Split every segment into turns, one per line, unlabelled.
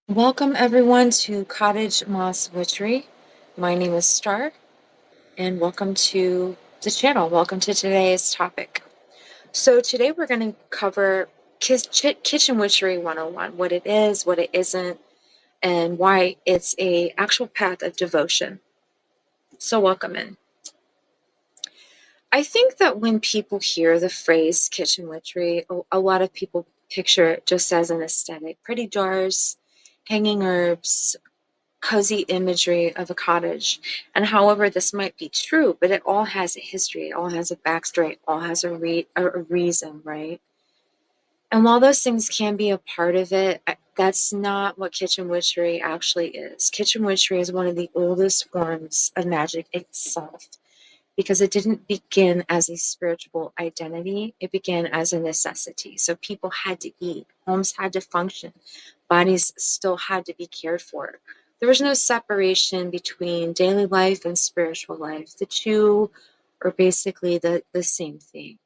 Welcome everyone to Cottage Moss Witchery. My name is Star, and welcome to the channel. Welcome to today's topic. So today we're going to cover Kitchen Witchery 101, what it is, what it isn't, and why it's a actual path of devotion. So welcome in. I think that when people hear the phrase kitchen witchery, a lot of people picture it just as an aesthetic, pretty jars, hanging herbs, cozy imagery of a cottage. And however this might be true, but it all has a history, it all has a backstory, it all has a reason, right? And while those things can be a part of it, that's not what kitchen witchery actually is. Kitchen witchery is one of the oldest forms of magic itself, because it didn't begin as a spiritual identity, it began as a necessity. So people had to eat, homes had to function, bodies still had to be cared for. There was no separation between daily life and spiritual life. The two are basically the same thing.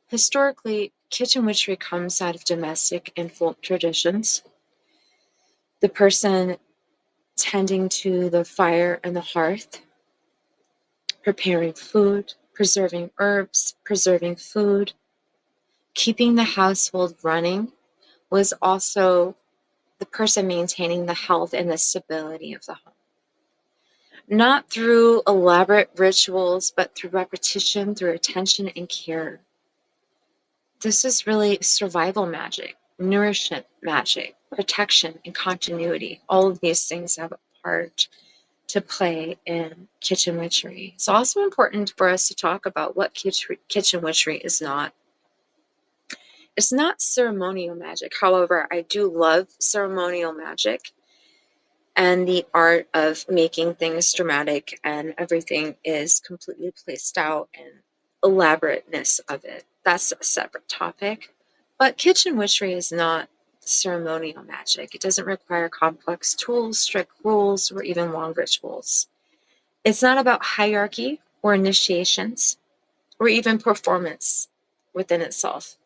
Historically, kitchen witchery comes out of domestic and folk traditions. The person tending to the fire and the hearth, preparing food, preserving herbs, preserving food, keeping the household running, was also the person maintaining the health and the stability of the home. Not through elaborate rituals, but through repetition, through attention and care. This is really survival magic, nourishment magic, protection and continuity. All of these things have a part to play in kitchen witchery. It's also important for us to talk about what kitchen witchery is not. It's not ceremonial magic. However, I do love ceremonial magic and the art of making things dramatic, and everything is completely placed out and elaborateness of it. That's a separate topic. But kitchen witchery is not ceremonial magic. It doesn't require complex tools, strict rules, or even long rituals. It's not about hierarchy or initiations or even performance within itself.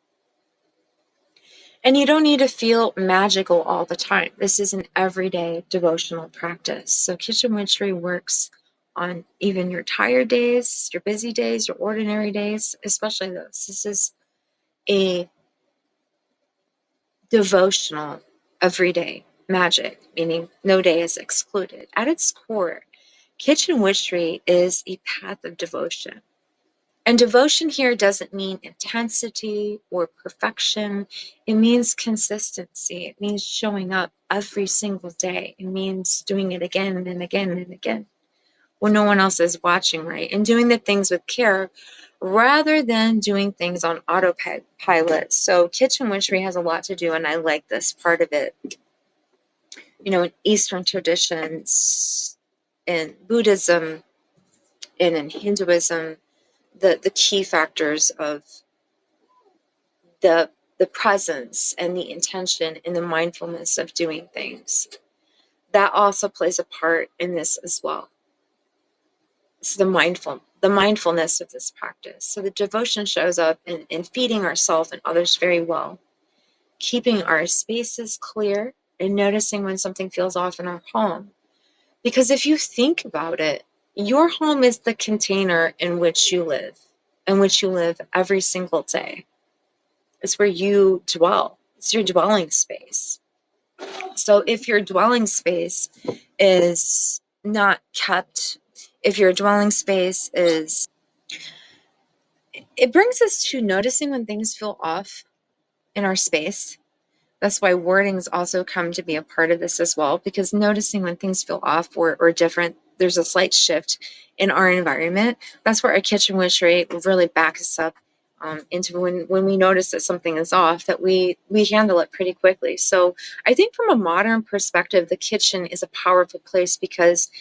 And you don't need to feel magical all the time. This is an everyday devotional practice. So kitchen witchery works on even your tired days, your busy days, your ordinary days, especially those. This is a devotional everyday magic, meaning no day is excluded. At its core, kitchen witchery is a path of devotion. And devotion here doesn't mean intensity or perfection. It means consistency. It means showing up every single day. It means doing it again and again and again when no one else is watching, right? And doing the things with care rather than doing things on autopilot. So kitchen witchery has a lot to do, and I like this part of it. You know, in Eastern traditions, in Buddhism, and in Hinduism, the key factors of the presence and the intention and the mindfulness of doing things, that also plays a part in this as well. So the mindfulness of this practice. So the devotion shows up in feeding ourselves and others very well, keeping our spaces clear and noticing when something feels off in our home. Because if you think about it, your home is the container in which you live every single day. It's where you dwell. It's your dwelling space. So if your dwelling space is not kept, if your dwelling space is, it brings us to noticing when things feel off in our space. That's why wordings also come to be a part of this as well, because noticing when things feel off or different, there's a slight shift in our environment. That's where our kitchen witchery really backs us up into when we notice that something is off, that we handle it pretty quickly. So I think from a modern perspective, the kitchen is a powerful place because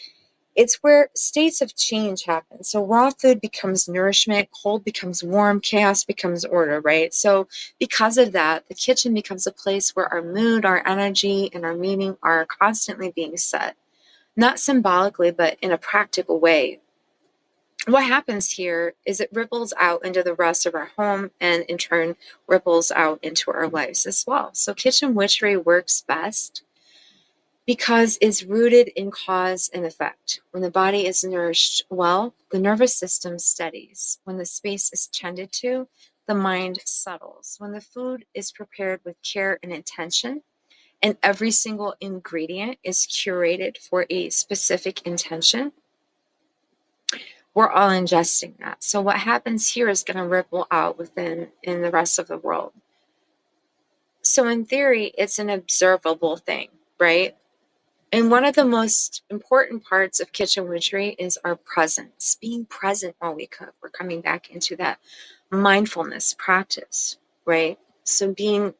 it's where states of change happen. So raw food becomes nourishment, cold becomes warm, chaos becomes order, right? So because of that, the kitchen becomes a place where our mood, our energy, and our meaning are constantly being set. Not symbolically, but in a practical way. What happens here is it ripples out into the rest of our home and in turn ripples out into our lives as well. So kitchen witchery works best because it's rooted in cause and effect. When the body is nourished well, the nervous system steadies. When the space is tended to, the mind settles. When the food is prepared with care and intention, and every single ingredient is curated for a specific intention, we're all ingesting that. So what happens here is going to ripple out in the rest of the world. So in theory, it's an observable thing, right? And one of the most important parts of kitchen witchery is our presence, being present while we cook. We're coming back into that mindfulness practice, right? So being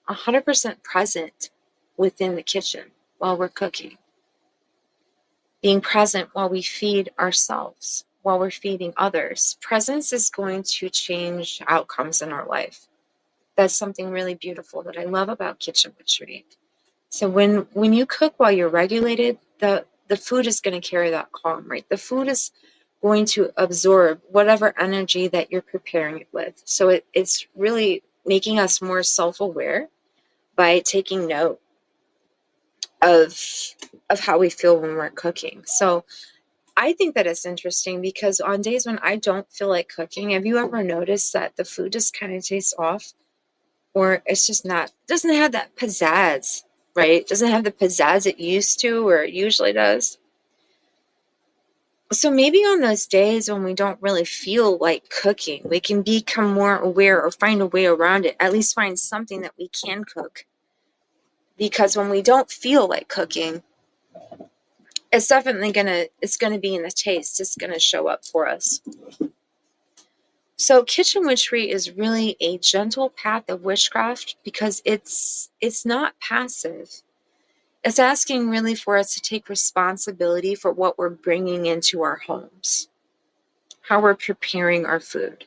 100% present within the kitchen while we're cooking, being present while we feed ourselves, while we're feeding others. Presence is going to change outcomes in our life. That's something really beautiful that I love about kitchen witchery. So when you cook while you're regulated, the food is going to carry that calm, right? The food is going to absorb whatever energy that you're preparing it with. So it's really making us more self-aware by taking note of how we feel when we're cooking. So I think that it's interesting because on days when I don't feel like cooking, have you ever noticed that the food just kind of tastes off? Or it's just not, doesn't have that pizzazz, right? Doesn't have the pizzazz it used to or it usually does. So maybe on those days when we don't really feel like cooking, we can become more aware or find a way around it, at least find something that we can cook. Because when we don't feel like cooking, it's definitely it's gonna be in the taste. It's gonna show up for us. So kitchen witchery is really a gentle path of witchcraft because it's not passive. It's asking really for us to take responsibility for what we're bringing into our homes, how we're preparing our food,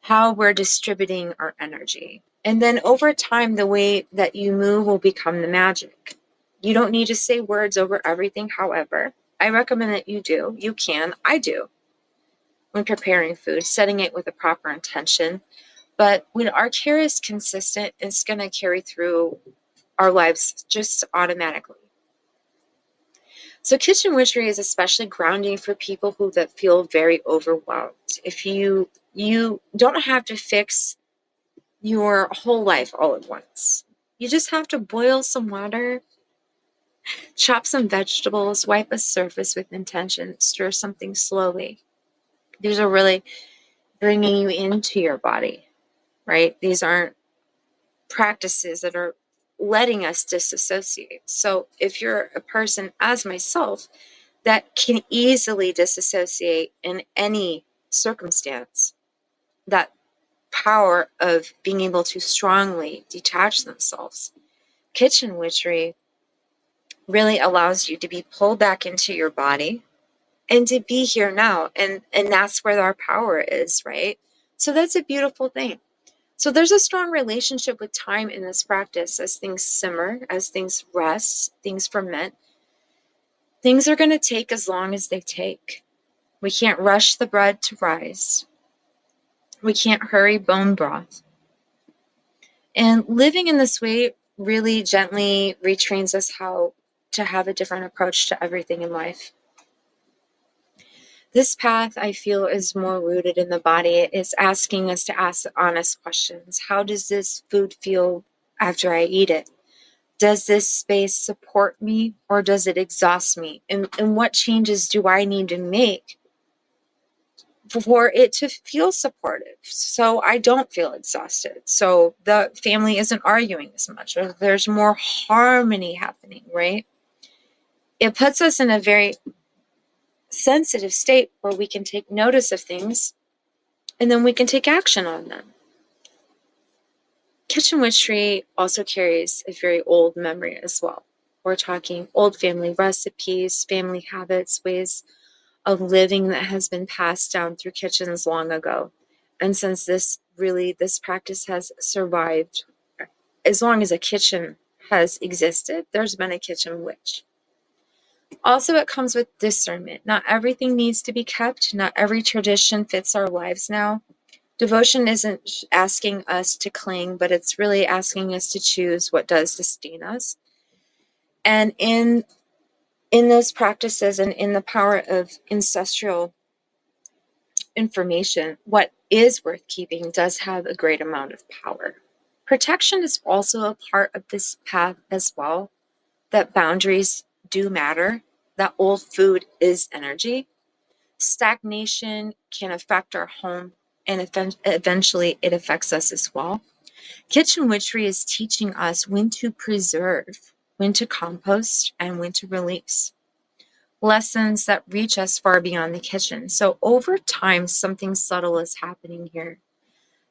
how we're distributing our energy. And then over time, the way that you move will become the magic. You don't need to say words over everything. However, I recommend that you do. You can. I do. When preparing food, setting it with a proper intention. But when our care is consistent, it's going to carry through our lives just automatically. So kitchen witchery is especially grounding for people that feel very overwhelmed. If you don't have to fix your whole life all at once. You just have to boil some water, chop some vegetables, wipe a surface with intention, stir something slowly. These are really bringing you into your body, right? These aren't practices that are letting us disassociate. So if you're a person as myself that can easily disassociate in any circumstance, that power of being able to strongly detach themselves, kitchen witchery really allows you to be pulled back into your body and to be here now. And that's where our power is, right? So that's a beautiful thing. So there's a strong relationship with time in this practice. As things simmer, as things rest, things ferment, things are going to take as long as they take. We can't rush the bread to rise. We can't hurry bone broth. And living in this way really gently retrains us how to have a different approach to everything in life. This path, I feel, is more rooted in the body. It's asking us to ask honest questions. How does this food feel after I eat it? Does this space support me or does it exhaust me? And what changes do I need to make for it to feel supportive so I don't feel exhausted, so the family isn't arguing as much, or there's more harmony happening, right? It puts us in a very sensitive state where we can take notice of things and then we can take action on them. Kitchen witchery also carries a very old memory as well. We're talking old family recipes, family habits, ways of living that has been passed down through kitchens long ago. And since this practice has survived, as long as a kitchen has existed, there's been a kitchen witch. Also, it comes with discernment. Not everything needs to be kept. Not every tradition fits our lives now. Devotion isn't asking us to cling, but it's really asking us to choose what does sustain us And in those practices and in the power of ancestral information, what is worth keeping does have a great amount of power. Protection is also a part of this path as well, that boundaries do matter, that old food is energy. Stagnation can affect our home, and eventually it affects us as well. Kitchen Witchery is teaching us when to preserve, when to compost, and when to release. Lessons that reach us far beyond the kitchen. So over time, something subtle is happening here.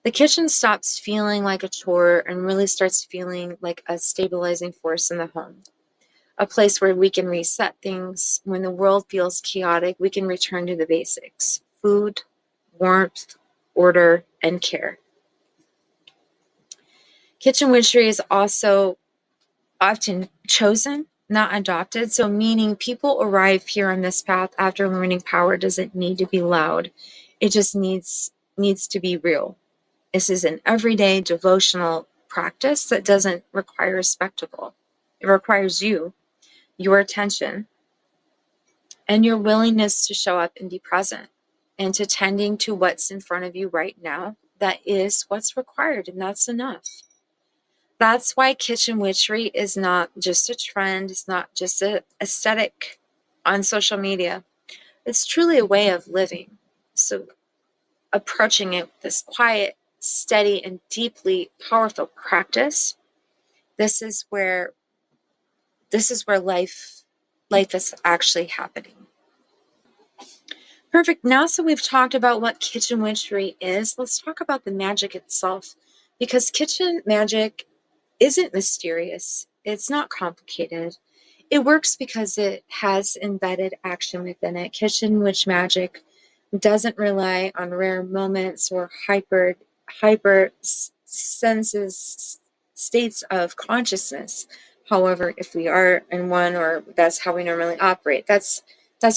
The kitchen stops feeling like a chore and really starts feeling like a stabilizing force in the home. A place where we can reset things. When the world feels chaotic, we can return to the basics: food, warmth, order, and care. Kitchen Witchery is also often chosen, not adopted. So meaning people arrive here on this path after learning power doesn't need to be loud. It just needs to be real. This is an everyday devotional practice that doesn't require a spectacle. It requires you, your attention, and your willingness to show up and be present, and to tending to what's in front of you right now. That is what's required, and that's enough. That's why Kitchen Witchery is not just a trend. It's not just an aesthetic on social media. It's truly a way of living. So approaching it with this quiet, steady, and deeply powerful practice, this is where life is actually happening. Perfect. Now, so we've talked about what kitchen witchery is, let's talk about the magic itself, because kitchen magic isn't mysterious. It's not complicated. It works because it has embedded action within it. Kitchen witch magic doesn't rely on rare moments or hyper senses states of consciousness. However, if we are in one, or that's how we normally operate, that's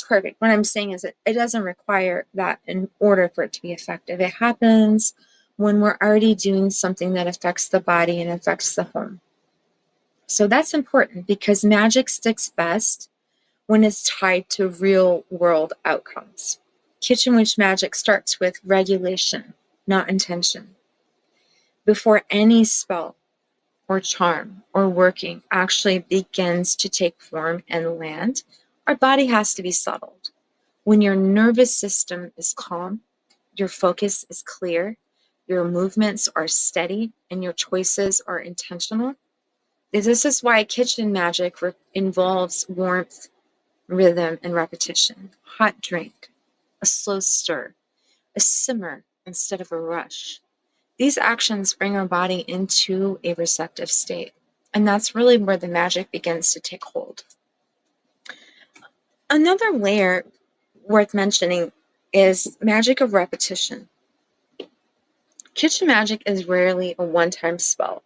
perfect. What I'm saying is that it doesn't require that in order for it to be effective. It happens when we're already doing something that affects the body and affects the home. So that's important, because magic sticks best when it's tied to real world outcomes. Kitchen witch magic starts with regulation, not intention. Before any spell or charm or working actually begins to take form and land, our body has to be settled. When your nervous system is calm, your focus is clear, your movements are steady, and your choices are intentional. This is why kitchen magic involves warmth, rhythm, and repetition. Hot drink, a slow stir, a simmer instead of a rush. These actions bring our body into a receptive state, and that's really where the magic begins to take hold. Another layer worth mentioning is magic of repetition. Kitchen magic is rarely a one-time spell.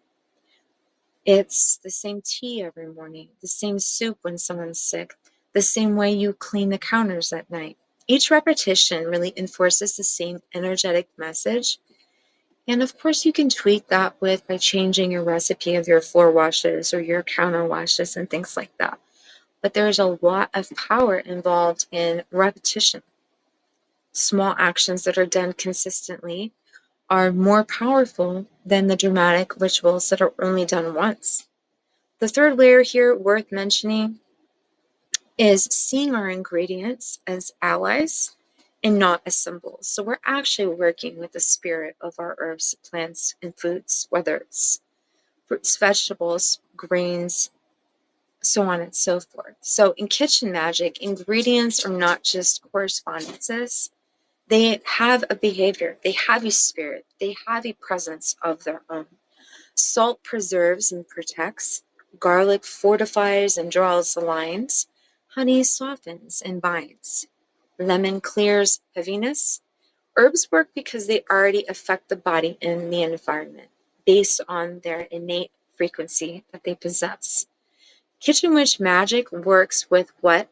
It's the same tea every morning, the same soup when someone's sick, the same way you clean the counters at night. Each repetition really enforces the same energetic message. And of course, you can tweak that by changing your recipe of your floor washes or your counter washes and things like that. But there's a lot of power involved in repetition. Small actions that are done consistently are more powerful than the dramatic rituals that are only done once. The third layer here worth mentioning is seeing our ingredients as allies and not as symbols. So we're actually working with the spirit of our herbs, plants, and foods, whether it's fruits, vegetables, grains, so on and so forth. So in kitchen magic, ingredients are not just correspondences. They have a behavior, they have a spirit, they have a presence of their own. Salt preserves and protects. Garlic fortifies and draws the lines. Honey softens and binds. Lemon clears heaviness. Herbs work because they already affect the body and the environment based on their innate frequency that they possess. Kitchen witch magic works with what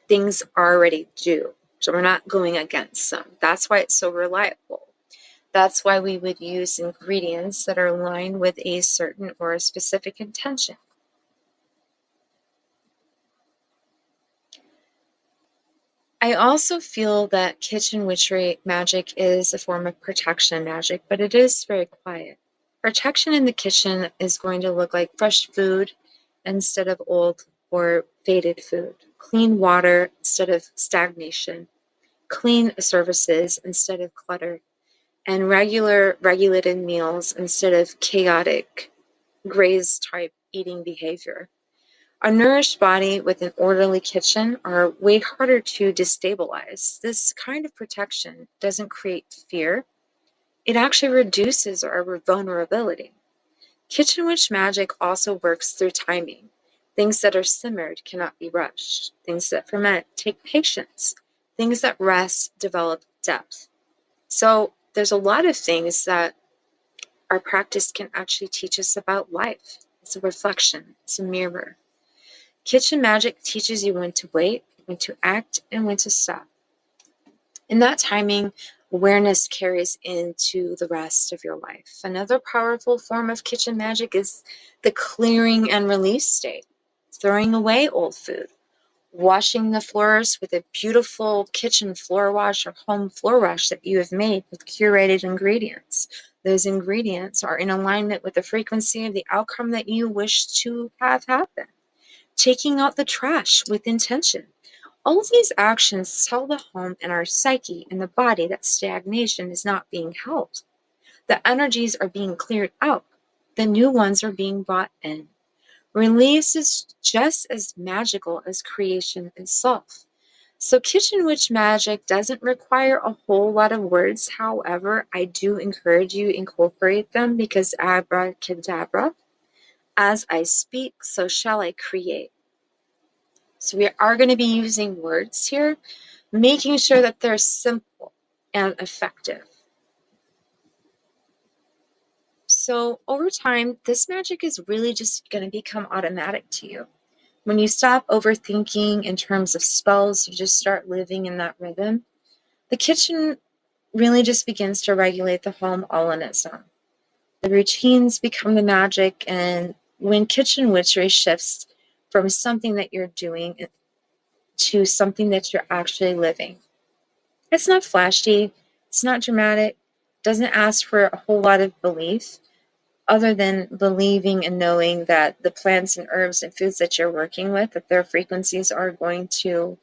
things already do. So we're not going against them. That's why it's so reliable. That's why we would use ingredients that are aligned with a certain or a specific intention. I also feel that kitchen witchery magic is a form of protection magic, but it is very quiet. Protection in the kitchen is going to look like fresh food instead of old or faded food, clean water instead of stagnation, clean surfaces instead of clutter, and regular regulated meals instead of chaotic graze type eating behavior. A nourished body with an orderly kitchen are way harder to destabilize. This kind of protection doesn't create fear, it actually reduces our vulnerability. Kitchen witch magic also works through timing. Things that are simmered cannot be rushed. Things that ferment take patience. Things that rest develop depth. So there's a lot of things that our practice can actually teach us about life. It's a reflection, it's a mirror. Kitchen magic teaches you when to wait, when to act, and when to stop. In that timing, awareness carries into the rest of your life. Another powerful form of kitchen magic is the clearing and release state, throwing away old food, washing the floors with a beautiful kitchen floor wash or home floor wash that you have made with curated ingredients. Those ingredients are in alignment with the frequency of the outcome that you wish to have happen. Taking out the trash with intention. All of these actions tell the home and our psyche and the body that stagnation is not being held. The energies are being cleared out. The new ones are being brought in. Release is just as magical as creation itself. So kitchen witch magic doesn't require a whole lot of words. However, I do encourage you incorporate them because abracadabra, as I speak, so shall I create. So we are going to be using words here, making sure that they're simple and effective. So over time, this magic is really just going to become automatic to you. When you stop overthinking in terms of spells, you just start living in that rhythm. The kitchen really just begins to regulate the home all on its own. The routines become the magic, and when kitchen witchery shifts from something that you're doing to something that you're actually living. It's not flashy, it's not dramatic, doesn't ask for a whole lot of belief other than believing and knowing that the plants and herbs and foods that you're working with, that their frequencies are going to,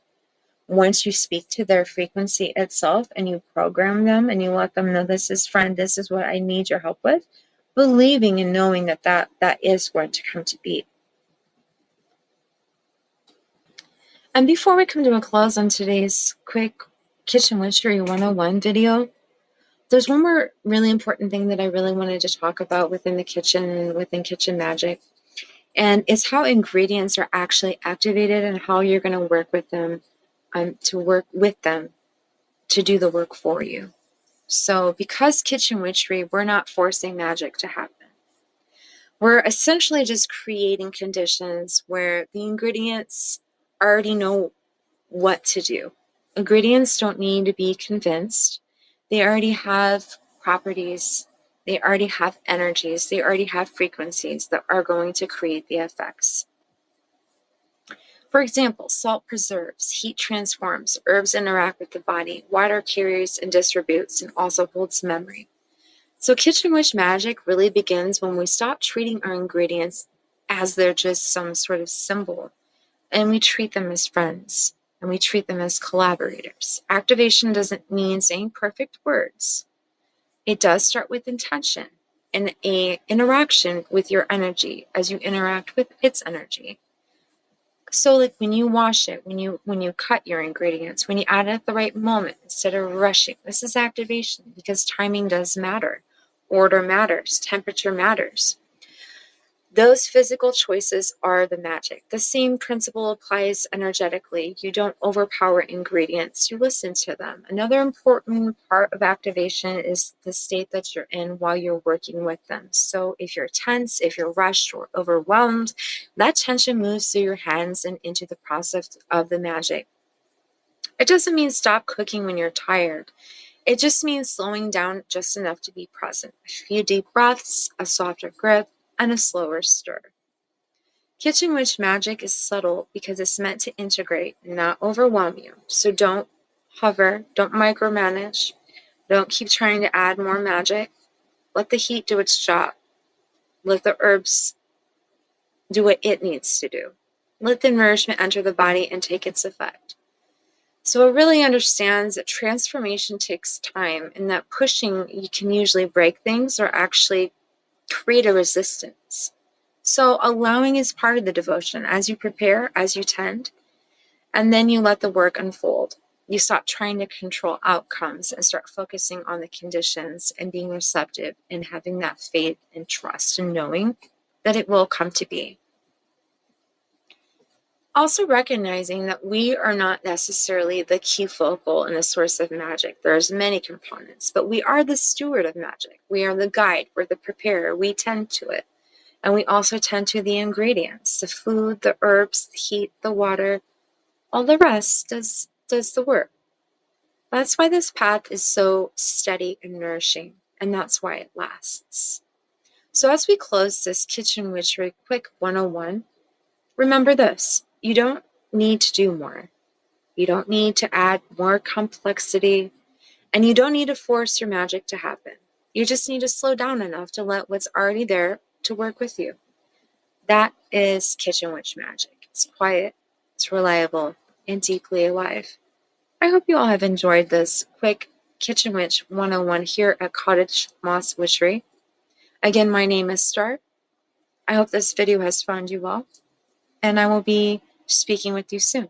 once you speak to their frequency itself and you program them and you let them know, this is friend, this is what I need your help with, believing and knowing that that is going to come to be. And before we come to a close on today's quick Kitchen Witchery 101 video, there's one more really important thing that I really wanted to talk about within the kitchen and within kitchen magic. And it's how ingredients are actually activated and how you're going to work with them to do the work for you. So because kitchen witchery, we're not forcing magic to happen. We're essentially just creating conditions where the ingredients already know what to do. Ingredients don't need to be convinced. They already have properties. They already have energies. They already have frequencies that are going to create the effects. For example, salt preserves, heat transforms, herbs interact with the body, water carries and distributes, and also holds memory. So kitchen witch magic really begins when we stop treating our ingredients as they're just some sort of symbol, and we treat them as friends, and we treat them as collaborators. Activation doesn't mean saying perfect words. It does start with intention and a interaction with your energy as you interact with its energy. So like when you wash it, when you cut your ingredients, when you add it at the right moment instead of rushing, this is activation because timing does matter. Order matters, temperature matters. Those physical choices are the magic. The same principle applies energetically. You don't overpower ingredients, you listen to them. Another important part of activation is the state that you're in while you're working with them. So if you're tense, if you're rushed or overwhelmed, that tension moves through your hands and into the process of the magic. It doesn't mean stop cooking when you're tired. It just means slowing down just enough to be present. A few deep breaths, a softer grip, and a slower stir. Kitchen witch magic is subtle because it's meant to integrate, not overwhelm you. So don't hover, don't micromanage, don't keep trying to add more magic. Let the heat do its job. Let the herbs do what it needs to do. Let the nourishment enter the body and take its effect. So it really understands that transformation takes time and that pushing you can usually break things or actually create a resistance. So allowing is part of the devotion as you prepare, as you tend, and then you let the work unfold. You stop trying to control outcomes and start focusing on the conditions and being receptive and having that faith and trust and knowing that it will come to be. Also recognizing that we are not necessarily the key focal and the source of magic. There's many components, but we are the steward of magic. We are the guide, we're the preparer, we tend to it. And we also tend to the ingredients, the food, the herbs, the heat, the water, all the rest does the work. That's why this path is so steady and nourishing, and that's why it lasts. So as we close this Kitchen Witchery Quick 101, remember this. You don't need to do more. You don't need to add more complexity, and you don't need to force your magic to happen. You just need to slow down enough to let what's already there to work with you. That is Kitchen Witch magic. It's quiet, it's reliable, and deeply alive. I hope you all have enjoyed this quick Kitchen Witch 101 here at Cottage Moss Witchery. Again, my name is Star. I hope this video has found you well, and I will be speaking with you soon.